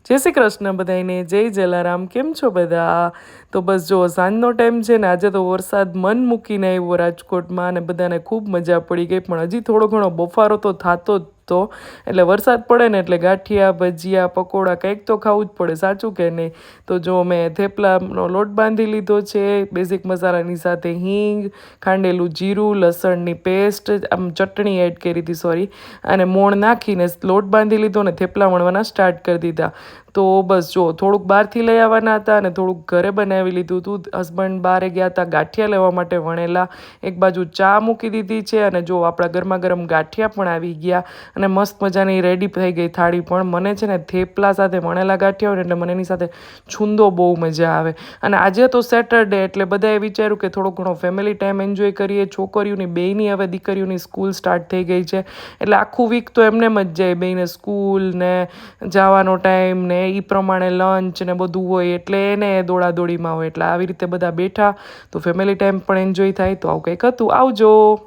જય શ્રી કૃષ્ણ બધાને, જય જલારામ. કેમ છો બધા? તો બસ જો સાંજનો ટાઈમ છે ને, આજે તો વરસાદ મન મૂકીને આવ્યો રાજકોટમાં અને બધાને ખૂબ મજા પડી ગઈ. પણ હજી થોડો ઘણો બફારો તો થતો જ તો એટલે વરસાદ પડે ને એટલે ગાંઠિયા ભજીયા પકોડા કંઈક તો ખાવું જ પડે, સાચું કે નહીં? તો જો મેં થેપલાનો લોટ બાંધી લીધો છે, બેઝિક મસાલાની સાથે હિંગ, ખાંડેલું જીરું, લસણની પેસ્ટ, આમ ચટણી એડ કરી હતી, સોરી, અને મોણ નાખીને લોટ બાંધી લીધો અને થેપલા વણવાના સ્ટાર્ટ કરી દીધા. તો બસ જો થોડુંક બહારથી લઈ આવવાના હતા અને થોડુંક ઘરે બનાવી લીધું હતું. હસબન્ડ બહારે ગયા હતા ગાંઠિયા લેવા માટે વણેલા. એક બાજુ ચા મૂકી દીધી છે અને જો આપણા ગરમા ગરમ ગાંઠિયા પણ આવી ગયા અને મસ્ત મજાની રેડી થઈ ગઈ થાળી પણ. મને છે ને થેપલા સાથે વણેલા ગાંઠિયા હોય ને એટલે મને એની સાથે છૂંદો બહુ મજા આવે. અને આજે તો સેટરડે એટલે બધાએ વિચાર્યું કે થોડો ઘણો ફેમિલી ટાઈમ એન્જોય કરીએ. છોકરીઓની બેયની હવે દીકરીઓની સ્કૂલ સ્ટાર્ટ થઈ ગઈ છે એટલે આખું વીક તો એમને જ જાય, બેયને સ્કૂલ ને જવાનો ટાઈમ ને એ પ્રમાણે લંચ ને બધું હોય એટલે એને દોડાદોડીમાં હોય. એટલે આવી રીતે બધા બેઠા તો ફેમિલી ટાઈમ પણ એન્જોય થાય. તો આવું કંઈક હતું. આવજો.